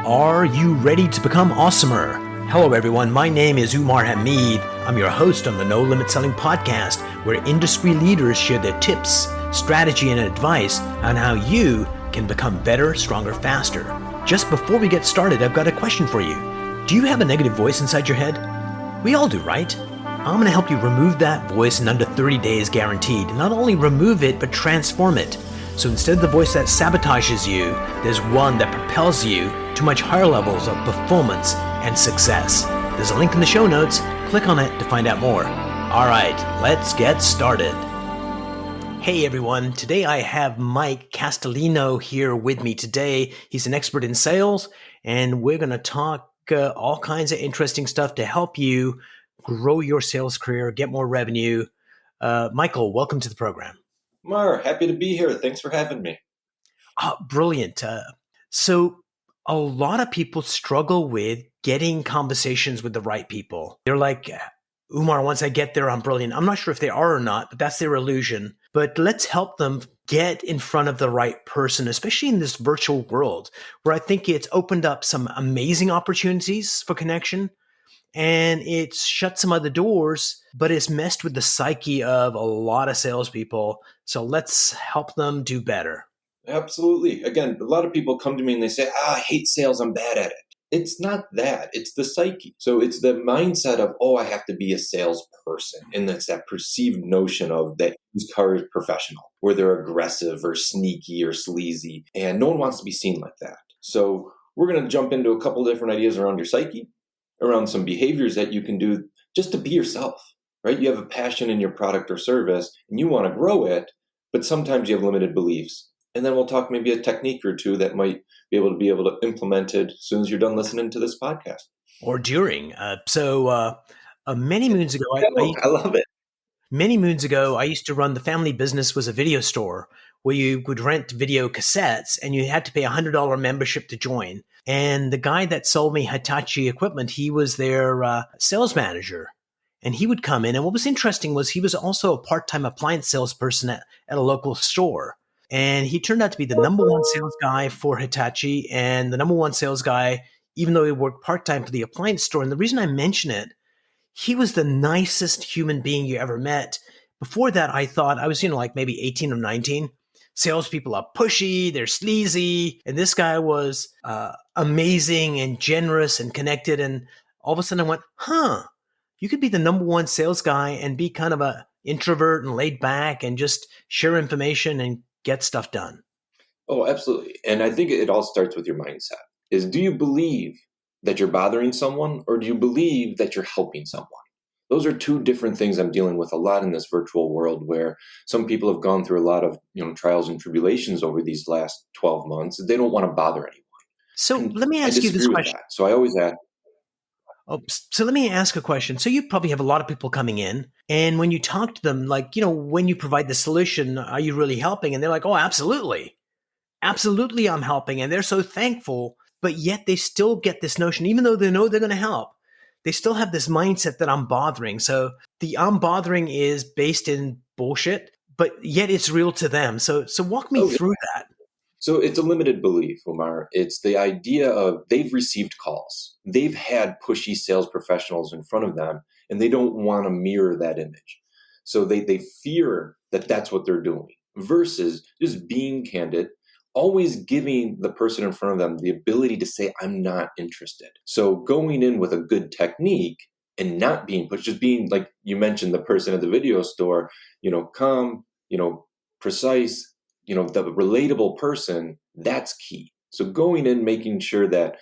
Are you ready to become awesomer? Hello, everyone. My name is Umar Hamid. I'm your host on the No Limit Selling podcast, where industry leaders share their tips, strategy, and advice on how you can become better, stronger, faster. Just before we get started, I've got a question for you. Do you have a negative voice inside your head? We all do, right? I'm going to help you remove that voice in under 30 days guaranteed. Not only remove it, but transform it. So instead of the voice that sabotages you, there's one that propels you to much higher levels of performance and success. There's a link in the show notes. Click on it to find out more. All right, let's get started. Hey everyone, today I have Mike Castiglione here with me today. He's an expert in sales, and we're going to talk all kinds of interesting stuff to help you grow your sales career, get more revenue. Michael, welcome to the program. Mar, happy to be here. Thanks for having me. Brilliant. So a lot of people struggle with getting conversations with the right people. They're like, Umar, once I get there, I'm brilliant. I'm not sure if they are or not, but that's their illusion. But let's help them get in front of the right person, especially in this virtual world where I think it's opened up some amazing opportunities for connection. And it's shut some other doors, but it's messed with the psyche of a lot of salespeople. So let's help them do better. Absolutely. Again, a lot of people come to me and they say, I hate sales. I'm bad at it. It's not that. It's the psyche. So it's the mindset of, I have to be a salesperson. And that's that perceived notion of that used car professional, where they're aggressive or sneaky or sleazy. And no one wants to be seen like that. So we're going to jump into a couple different ideas around your psyche, around some behaviors that you can do just to be yourself, right? You have a passion in your product or service and you want to grow it, but sometimes you have limited beliefs. And then we'll talk maybe a technique or two that might be able to implement it as soon as you're done listening to this podcast. Or during. Many moons ago, I love it. Many moons ago, I used to run the family business was a video store where you would rent video cassettes and you had to pay a $100 membership to join. And the guy that sold me Hitachi equipment, he was their sales manager. And he would come in. And what was interesting was he was also a part-time appliance salesperson at a local store. And he turned out to be the number one sales guy for Hitachi and the number one sales guy, even though he worked part-time for the appliance store. And the reason I mention it, he was the nicest human being you ever met. Before that, I thought I was, like maybe 18 or 19. Salespeople are pushy, they're sleazy. And this guy was amazing and generous and connected. And all of a sudden I went, you could be the number one sales guy and be kind of a introvert and laid back and just share information and get stuff done. Oh, absolutely. And I think it all starts with your mindset. Do you believe that you're bothering someone, or do you believe that you're helping someone? Those are two different things I'm dealing with a lot in this virtual world, where some people have gone through a lot of trials and tribulations over these last 12 months. They don't want to bother anyone. So let me ask you this question. So I always ask. So let me ask a question. So you probably have a lot of people coming in, and when you talk to them, when you provide the solution, are you really helping? And they're like, oh, absolutely. Absolutely, I'm helping. And they're so thankful, but yet they still get this notion, even though they know they're going to help, they still have this mindset that I'm bothering. So the I'm bothering is based in bullshit, but yet it's real to them. So walk me through that. So it's a limited belief, Umar. It's the idea of they've received calls. They've had pushy sales professionals in front of them, and they don't want to mirror that image. So they fear that that's what they're doing versus just being candid, always giving the person in front of them the ability to say, I'm not interested. So going in with a good technique and not being pushed, just being like you mentioned, the person at the video store, calm, precise, the relatable person, that's key. So going in, making sure that,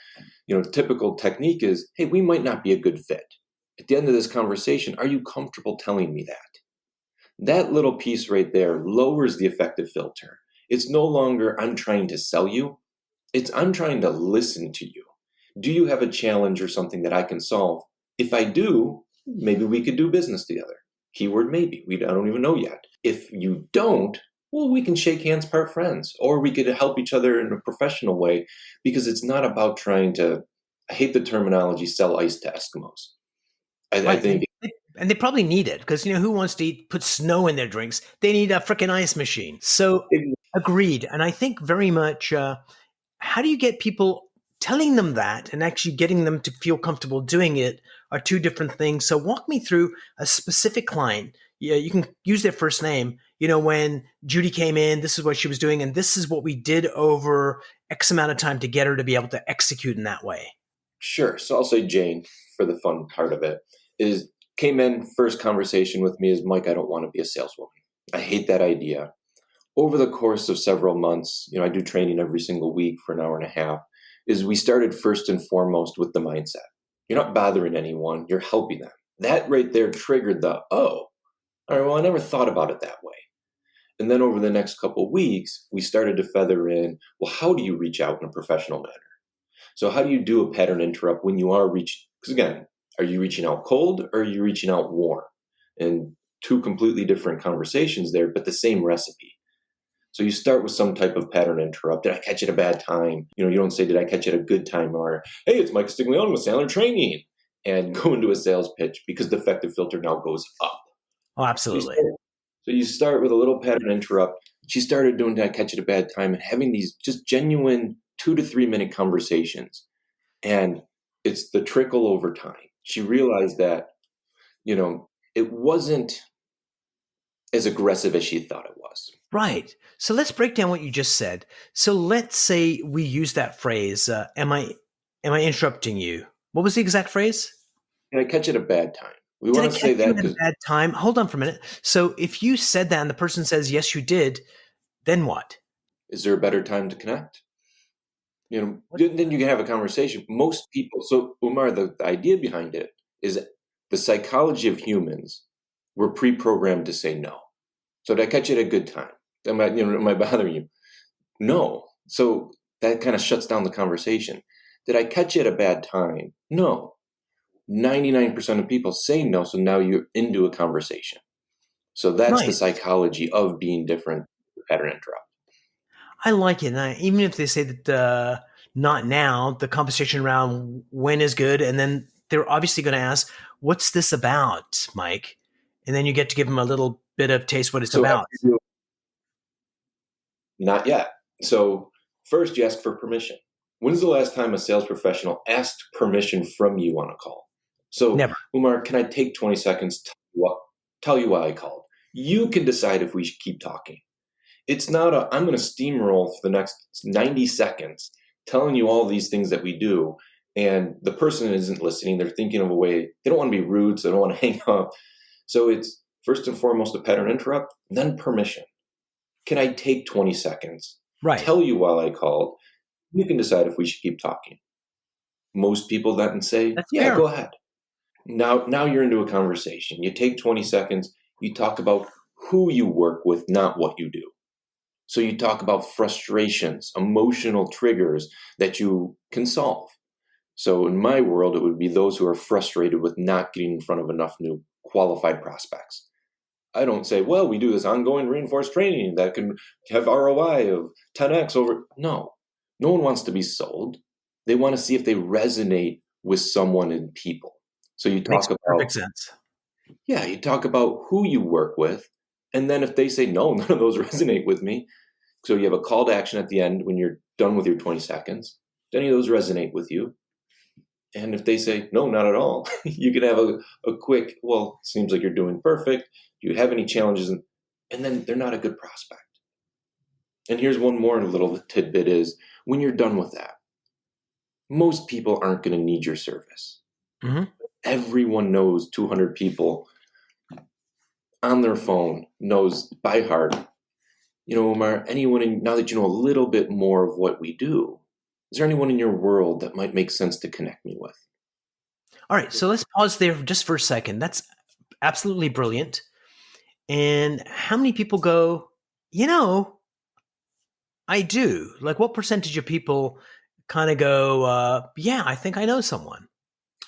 typical technique is, hey, we might not be a good fit. At the end of this conversation, are you comfortable telling me that? That little piece right there lowers the effective filter. It's no longer, I'm trying to sell you. It's, I'm trying to listen to you. Do you have a challenge or something that I can solve? If I do, maybe we could do business together. Keyword maybe. I don't even know yet. If you don't, well, we can shake hands, part friends, or we could help each other in a professional way, because it's not about trying to, I hate the terminology, sell ice to Eskimos. I think. And they probably need it because, who wants to put snow in their drinks? They need a freaking ice machine. So agreed. And I think very much, how do you get people telling them that and actually getting them to feel comfortable doing it are two different things. So walk me through a specific client. Yeah, you can use their first name. When Judy came in, this is what she was doing, and this is what we did over X amount of time to get her to be able to execute in that way. Sure. So I'll say Jane for the fun part of it is came in first conversation with me is Mike, I don't want to be a saleswoman. I hate that idea. Over the course of several months, I do training every single week for an hour and a half, is we started first and foremost with the mindset. You're not bothering anyone, you're helping them. That right there triggered all right, well, I never thought about it that way. And then over the next couple of weeks, we started to feather in, well, how do you reach out in a professional manner? So how do you do a pattern interrupt when you are reaching? Because again, are you reaching out cold or are you reaching out warm? And two completely different conversations there, but the same recipe. So you start with some type of pattern interrupt. Did I catch it at a bad time? You don't say, did I catch it at a good time? Or, hey, it's Mike Castiglione with Sandler Training. And go into a sales pitch because the defective filter now goes up. Oh, absolutely. So you start with a little pattern interrupt. She started doing, did I catch it at a bad time? And having these just genuine 2 to 3 minute conversations. And it's the trickle over time. She realized that, it wasn't as aggressive as she thought it was. Right. So let's break down what you just said. So let's say we use that phrase, am I interrupting you? What was the exact phrase? Did I catch it at a bad time? We want to say that because bad time. Hold on for a minute. So if you said that and the person says, yes, you did, then what? Is there a better time to connect? Then you can have a conversation. Most people, so Umar, the idea behind it is the psychology of humans, we're pre-programmed to say no. So did I catch it at a good time? Am I bothering you? No. So that kind of shuts down the conversation. Did I catch it at a bad time? No. 99% of people say no, so now you're into a conversation. So that's the psychology of being different, pattern interrupt. I like it. And even if they say that not now, the conversation around when is good, and then they're obviously going to ask, what's this about, Mike? And then you get to give them a little bit of taste what it's about. Not yet. So first you ask for permission. When's the last time a sales professional asked permission from you on a call? So Never. Umar, can I take 20 seconds to tell you why I called? You can decide if we should keep talking. It's not I'm going to steamroll for the next 90 seconds telling you all these things that we do, and the person isn't listening. They're thinking of a way. They don't want to be rude, so they don't want to hang up. So it's first and foremost a pattern interrupt, then permission. Can I take 20 seconds, tell you why I called? You can decide if we should keep talking. Most people then say, yeah, go ahead. Now you're into a conversation. You take 20 seconds, you talk about who you work with, not what you do. So you talk about frustrations, emotional triggers that you can solve. So in my world, it would be those who are frustrated with not getting in front of enough new qualified prospects. I don't say, well, we do this ongoing reinforced training that can have ROI of 10x over. No one wants to be sold. They want to see if they resonate with someone and people. So you talk about perfect sense. Yeah, you talk about who you work with, and then if they say no, none of those resonate with me. So you have a call to action at the end when you're done with your 20 seconds. Do any of those resonate with you? And if they say no, not at all, you can have a quick, well, it seems like you're doing perfect. Do you have any challenges? And then they're not a good prospect. And here's one more little tidbit is when you're done with that, most people aren't going to need your service. Mm-hmm. Everyone knows 200 people on their phone knows by heart. Omar, now that you know a little bit more of what we do, is there anyone in your world that might make sense to connect me with? All right, so let's pause there just for a second. That's absolutely brilliant. And how many people go, I do? Like what percentage of people kind of go, yeah, I think I know someone?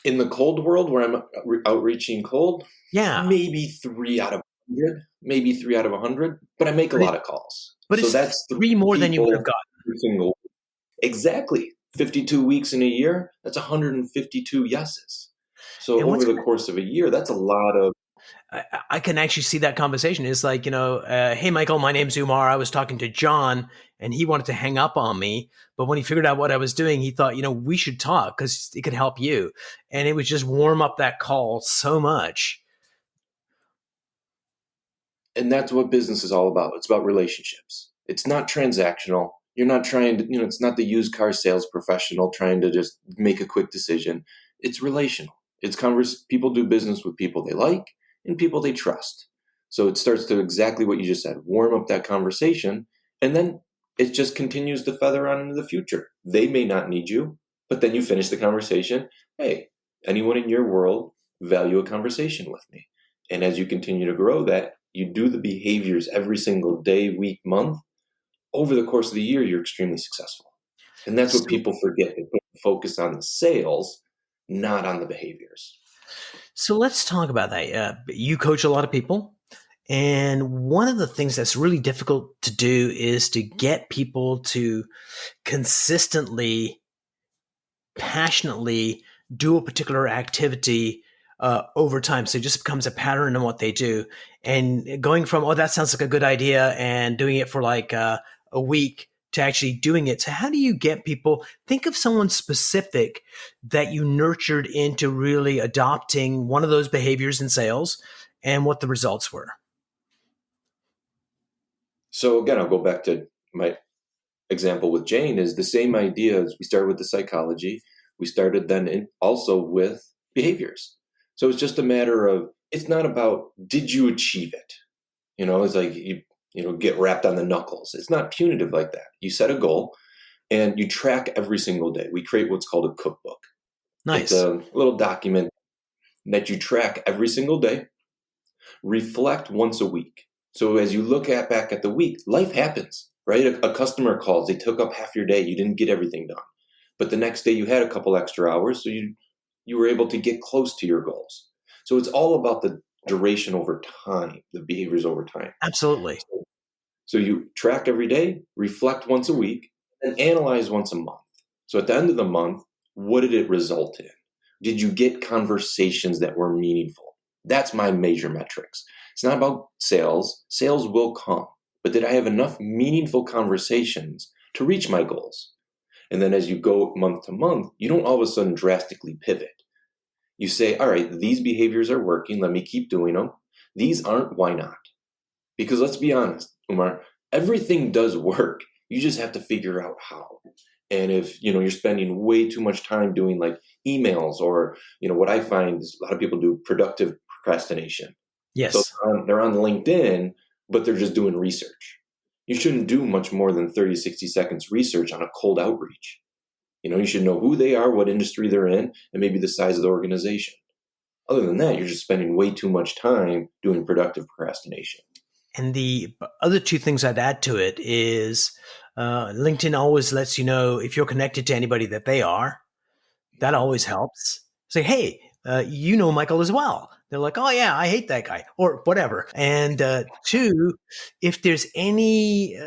In the cold world where I'm outreaching cold, maybe 3 out of 100, maybe 3 out of 100, but I make a lot of calls. But so that's 3 more than you would have gotten. Exactly. 52 weeks in a year, that's 152 yeses. So over the course of a year, that's a lot of I can actually see that conversation. It's like, hey, Michael, my name's Umar. I was talking to John and he wanted to hang up on me. But when he figured out what I was doing, he thought, we should talk because it could help you. And it would just warm up that call so much. And that's what business is all about. It's about relationships. It's not transactional. You're not trying to, it's not the used car sales professional trying to just make a quick decision. It's relational. It's people do business with people they like and people they trust. So it starts to exactly what you just said, warm up that conversation, and then it just continues to feather on into the future. They may not need you, but then you finish the conversation. Hey, anyone in your world value a conversation with me? And as you continue to grow that, you do the behaviors every single day, week, month. Over the course of the year, you're extremely successful. And that's what people forget. They focus on the sales, not on the behaviors. So let's talk about that. You coach a lot of people. And one of the things that's really difficult to do is to get people to consistently, passionately do a particular activity over time. So it just becomes a pattern in what they do. And going from, that sounds like a good idea, and doing it for like a week to actually doing it. So how do you get people, think of someone specific that you nurtured into really adopting one of those behaviors in sales and what the results were? So again, I'll go back to my example with Jane. Is the same idea as we started with the psychology. We started then also with behaviors. So it's just a matter of, it's not about, did you achieve it? It's like you get wrapped on the knuckles. It's not punitive like that. You set a goal and you track every single day. We create what's called a cookbook. Nice. It's a little document that you track every single day, reflect once a week. So as you look back at the week, life happens, right? A customer calls, they took up half your day, you didn't get everything done. But the next day you had a couple extra hours, so you were able to get close to your goals. So it's all about the duration over time, the behaviors over time. Absolutely. So you track every day, reflect once a week, and analyze once a month. So at the end of the month, what did it result in? Did you get conversations that were meaningful? That's my major metrics. It's not about sales. Sales will come. But did I have enough meaningful conversations to reach my goals? And then as you go month to month, you don't all of a sudden drastically pivot. You say, all right, these behaviors are working. Let me keep doing them. These aren't. Why not? Because let's be honest, Umar, everything does work. You just have to figure out how. And if, you're spending way too much time doing like emails or, what I find is a lot of people do productive procrastination. Yes. So they're on LinkedIn, but they're just doing research. You shouldn't do much more than 30, 60 seconds research on a cold outreach. You should know who they are, what industry they're in, and maybe the size of the organization. Other than that, you're just spending way too much time doing productive procrastination. And the other two things I'd add to it is LinkedIn always lets you know if you're connected to anybody that they are. That always helps. Say, hey, Michael as well. They're like, oh, yeah, I hate that guy or whatever. And two, if there's any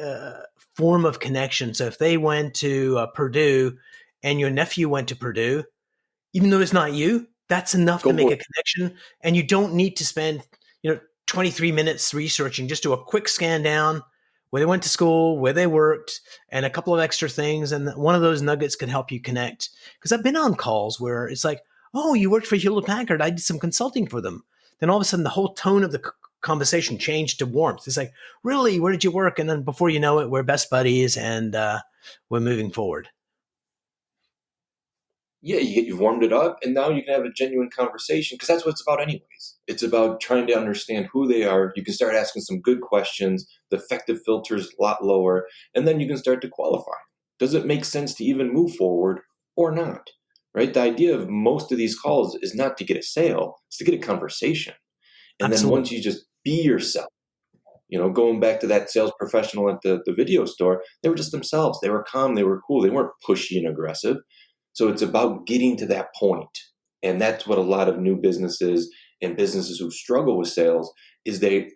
form of connection. So if they went to Purdue and your nephew went to Purdue, even though it's not you, that's enough to make a connection. And you don't need to spend, 23 minutes researching. Just do a quick scan down where they went to school, where they worked, and a couple of extra things. And one of those nuggets could help you connect. Because I've been on calls where it's like, oh, you worked for Hewlett Packard. I did some consulting for them. Then all of a sudden, the whole tone of the conversation changed to warmth. It's like, really, where did you work? And then before you know it, we're best buddies and we're moving forward. Yeah, you've warmed it up, and now you can have a genuine conversation, because that's what it's about anyways. It's about trying to understand who they are. You can start asking some good questions. The effective filter is a lot lower, and then you can start to qualify. Does it make sense to even move forward or not? Right? The idea of most of these calls is not to get a sale, it's to get a conversation. And Absolutely. Then once you just be yourself, going back to that sales professional at the video store, they were just themselves. They were calm, they were cool, they weren't pushy and aggressive. So it's about getting to that point. And that's what a lot of new businesses and businesses who struggle with sales is they're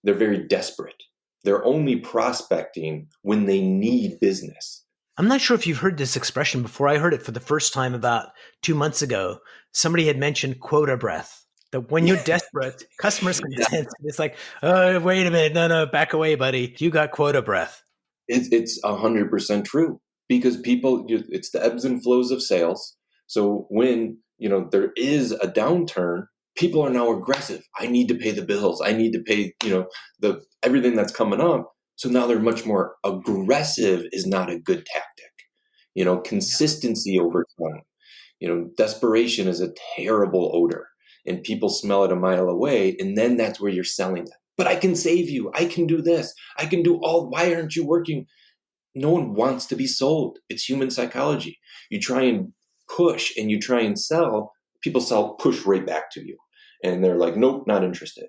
very desperate. They're only prospecting when they need business. I'm not sure if you've heard this expression before. I heard it for the first time about 2 months ago. Somebody had mentioned quota breath. That when you're desperate, customers can Yeah, sense it. It's like, oh, wait a minute. No, back away, buddy. You got quota breath. it's 100% true because it's the ebbs and flows of sales. So when, there is a downturn, people are now aggressive. I need to pay the bills. I need to pay, the everything that's coming up. So now they're much more aggressive is not a good tactic. Yeah. Consistency over time. Desperation is a terrible odor and people smell it a mile away. And then that's where you're selling them. But I can save you. I can do this. I can do why aren't you working? No one wants to be sold. It's human psychology. You try and push and you try and sell, people push right back to you. And they're like, nope, not interested.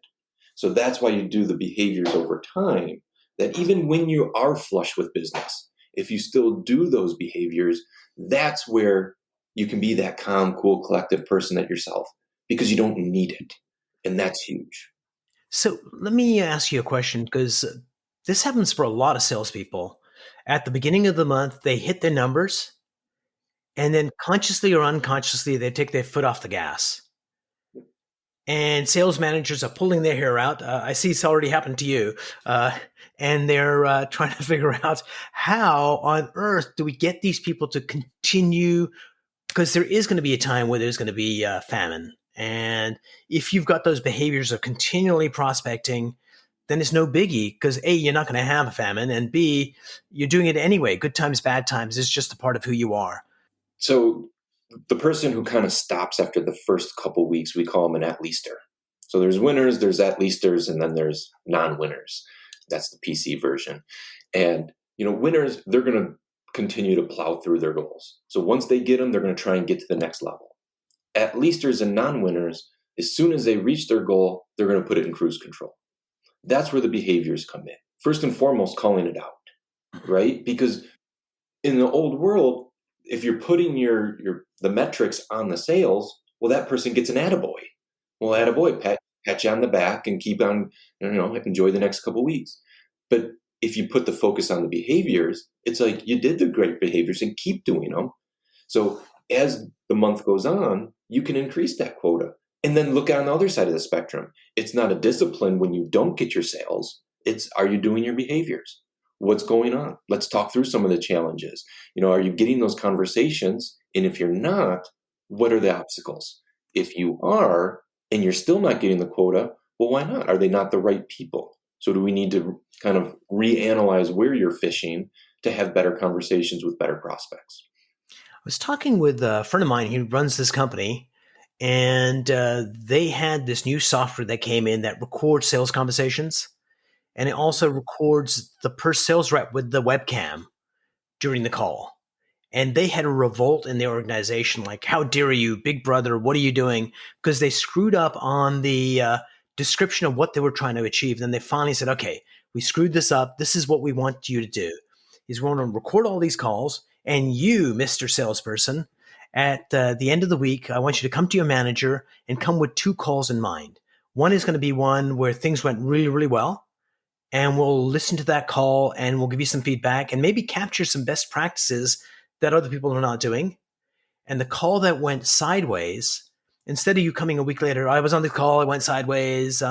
So that's why you do the behaviors over time that even when you are flush with business, if you still do those behaviors, that's where you can be that calm, cool, collective person at yourself because you don't need it. And that's huge. So let me ask you a question because this happens for a lot of salespeople. At the beginning of the month, they hit their numbers, and then consciously or unconsciously, they take their foot off the gas. And sales managers are pulling their hair out. I see it's already happened to you. And they're trying to figure out how on earth do we get these people to continue, because there is going to be a time where there's going to be famine. And if you've got those behaviors of continually prospecting, then it's no biggie because A, you're not going to have a famine, and B, you're doing it anyway. Good times, bad times is just a part of who you are. So the person who kind of stops after the first couple weeks, we call them an at-leaster. So there's winners, there's at-leasters, and then there's non-winners. That's the PC version. And, winners, they're going to continue to plow through their goals. So once they get them, they're going to try and get to the next level. At-leasters and non-winners, as soon as they reach their goal, they're going to put it in cruise control. That's where the behaviors come in. First and foremost, calling it out, right? Because in the old world, if you're putting the metrics on the sales, well, that person gets an attaboy. Well, attaboy, pat you on the back and keep on, enjoy the next couple of weeks. But if you put the focus on the behaviors, it's like you did the great behaviors and keep doing them. So as the month goes on, you can increase that quota. And then look on the other side of the spectrum. It's not a discipline when you don't get your sales. It's, are you doing your behaviors? What's going on? Let's talk through some of the challenges. Are you getting those conversations? And if you're not, what are the obstacles? If you are, and you're still not getting the quota, well, why not? Are they not the right people? So do we need to kind of reanalyze where you're fishing to have better conversations with better prospects? I was talking with a friend of mine who runs this company, and they had this new software that came in that records sales conversations, and it also records the per sales rep with the webcam during the call. And they had a revolt in their organization, like, how dare you, big brother, what are you doing? Because they screwed up on the description of what they were trying to achieve. Then they finally said, okay, we screwed this up. This is what we want you to do. Is we're going to record all these calls, and you, Mr. Salesperson, at the end of the week, I want you to come to your manager and come with 2 calls in mind. One is going to be one where things went really, really well, and we'll listen to that call and we'll give you some feedback and maybe capture some best practices that other people are not doing. And the call that went sideways, instead of you coming a week later, I was on the call, it went sideways.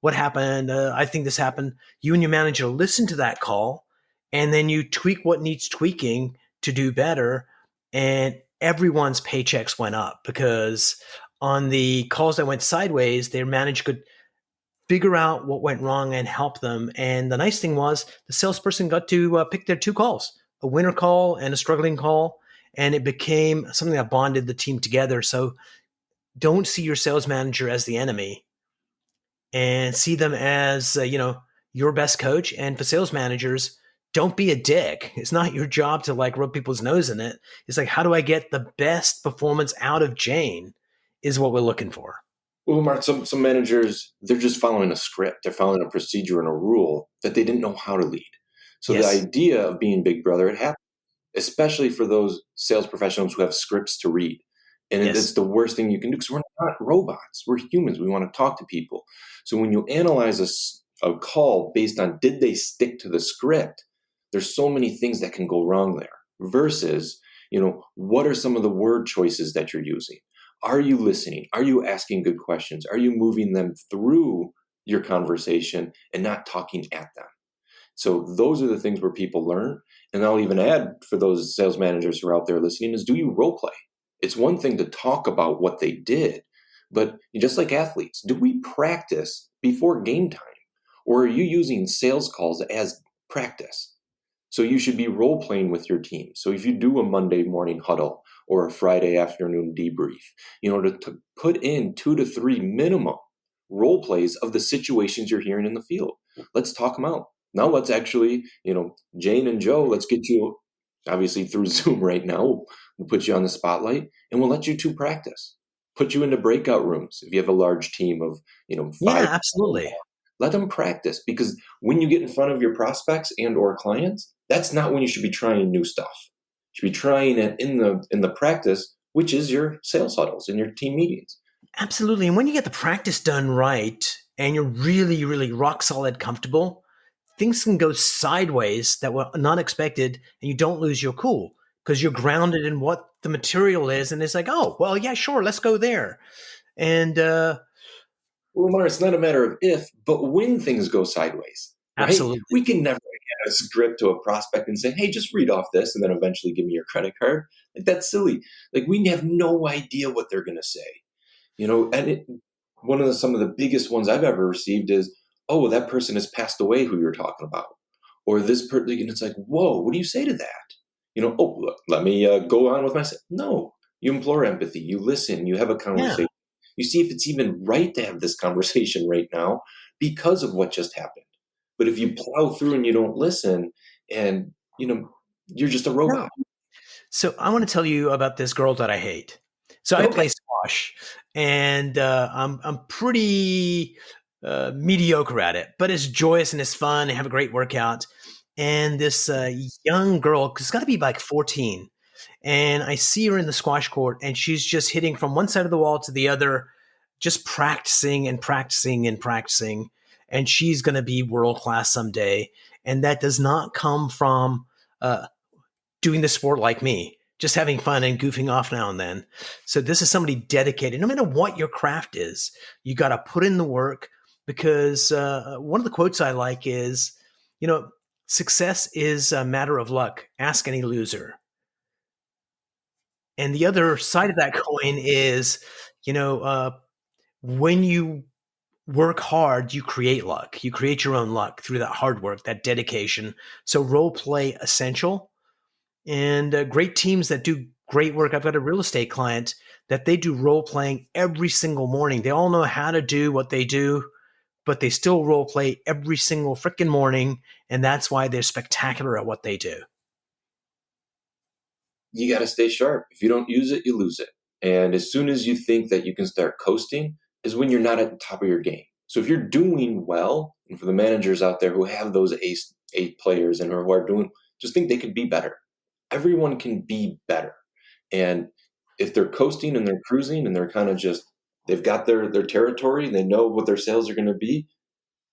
What happened? I think this happened. You and your manager listen to that call, and then you tweak what needs tweaking to do better. And everyone's paychecks went up because on the calls that went sideways, their manager could figure out what went wrong and help them. And the nice thing was the salesperson got to pick their 2 calls, a winner call and a struggling call. And it became something that bonded the team together. So don't see your sales manager as the enemy, and see them as, your best coach. And for sales managers, don't be a dick. It's not your job to like rub people's nose in it. It's like, how do I get the best performance out of Jane is what we're looking for. Well, Mark, some managers, they're just following a script. They're following a procedure and a rule that they didn't know how to lead. So the Yes. idea of being Big Brother, it happens, especially for those sales professionals who have scripts to read. And it's Yes. the worst thing you can do because we're not robots. We're humans. We want to talk to people. So when you analyze a call based on did they stick to the script, there's so many things that can go wrong there versus, what are some of the word choices that you're using? Are you listening? Are you asking good questions? Are you moving them through your conversation and not talking at them? So those are the things where people learn. And I'll even add for those sales managers who are out there listening is, do you role play? It's one thing to talk about what they did, but just like athletes, do we practice before game time? Or are you using sales calls as practice? So you should be role playing with your team. So if you do a Monday morning huddle or a Friday afternoon debrief, to put in 2 to 3 minimum role plays of the situations you're hearing in the field. Let's talk them out. Now let's actually, Jane and Joe, let's get you, obviously through Zoom right now, we'll put you on the spotlight and we'll let you two practice. Put you into breakout rooms if you have a large team of, 5. Yeah, absolutely. Let them practice, because when you get in front of your prospects and or clients, that's not when you should be trying new stuff. You should be trying it in the practice, which is your sales huddles and your team meetings. Absolutely. And when you get the practice done right and you're really, really rock solid comfortable, things can go sideways that were not expected, and you don't lose your cool because you're grounded in what the material is. And it's like, oh, well, yeah, sure, let's go there. And well, Lamar, it's not a matter of if, but when things go sideways. Right? Absolutely. We can never get a script to a prospect and say, hey, just read off this and then eventually give me your credit card. Like, that's silly. Like, we have no idea what they're going to say. And some of the biggest ones I've ever received is, oh, that person has passed away who you're talking about. Or this person, and it's like, whoa, what do you say to that? Oh, look, let me go on with myself. No, you implore empathy. You listen. You have a conversation. Yeah. You see if it's even right to have this conversation right now because of what just happened. But if you plow through and you don't listen, and, you're just a robot. No. So I want to tell you about this girl that I hate. So I play squash, and I'm pretty mediocre at it, but it's joyous and it's fun. I have a great workout. And this young girl, it's got to be like 14. And I see her in the squash court, and she's just hitting from one side of the wall to the other, just practicing and practicing and practicing. And she's going to be world class someday. And that does not come from doing the sport like me, just having fun and goofing off now and then. So this is somebody dedicated. No matter what your craft is, you got to put in the work, because one of the quotes I like is, success is a matter of luck. Ask any loser. And the other side of that coin is, when you work hard, you create luck. You create your own luck through that hard work, that dedication. So role play essential. And great teams that do great work. I've got a real estate client that they do role playing every single morning. They all know how to do what they do, but they still role play every single freaking morning. And that's why they're spectacular at what they do. You got to stay sharp. If you don't use it, you lose it. And as soon as you think that you can start coasting is when you're not at the top of your game. So if you're doing well, and for the managers out there who have those eight players and who are doing, just think they could be better. Everyone can be better. And if they're coasting and they're cruising and they're kind of just, they've got their territory, they know what their sales are going to be,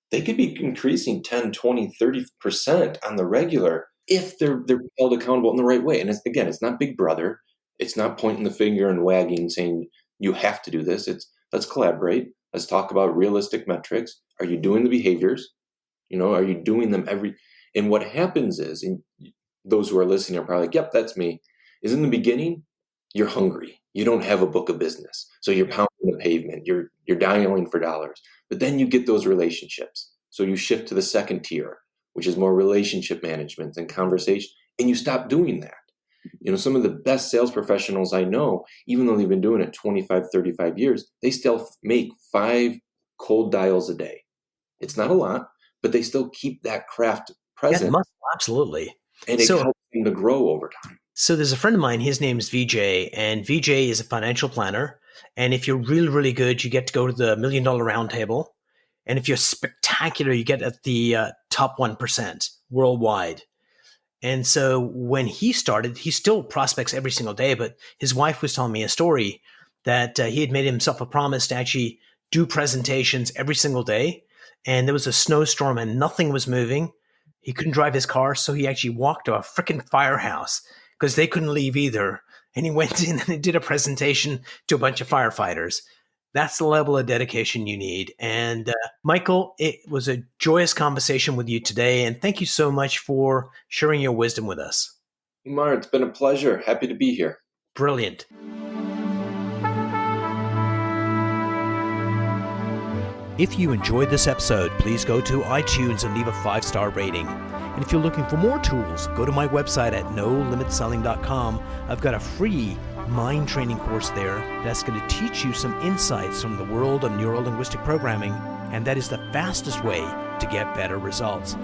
they could be increasing 10, 20, 30% on the regular if they're held accountable in the right way. And it's not Big Brother. It's not pointing the finger and wagging saying, you have to do this. It's, let's collaborate. Let's talk about realistic metrics. Are you doing the behaviors? Are you doing them and what happens is, and those who are listening are probably like, yep, that's me, is in the beginning, you're hungry. You don't have a book of business. So you're pounding the pavement. You're dialing for dollars. But then you get those relationships. So you shift to the second tier, which is more relationship management and conversation, and you stop doing that. Some of the best sales professionals I know, even though they've been doing it 25, 35 years, they still make 5 cold dials a day. It's not a lot, but they still keep that craft present. Yeah, absolutely. And it helps them to grow over time. So there's a friend of mine, his name is VJ, and VJ is a financial planner. And if you're really, really good, you get to go to the $1 Million Roundtable. And if you're spectacular, you get at the top 1% worldwide. And so when he started, he still prospects every single day, but his wife was telling me a story that he had made himself a promise to actually do presentations every single day. And there was a snowstorm and nothing was moving. He couldn't drive his car, so he actually walked to a freaking firehouse because they couldn't leave either. and he went in and he did a presentation to a bunch of firefighters. That's the level of dedication you need. And Michael, it was a joyous conversation with you today. And thank you so much for sharing your wisdom with us. Umar, it's been a pleasure. Happy to be here. Brilliant. If you enjoyed this episode, please go to iTunes and leave a 5-star rating. And if you're looking for more tools, go to my website at nolimitselling.com. I've got a free mind training course there that's going to teach you some insights from the world of neuro-linguistic programming, and that is the fastest way to get better results.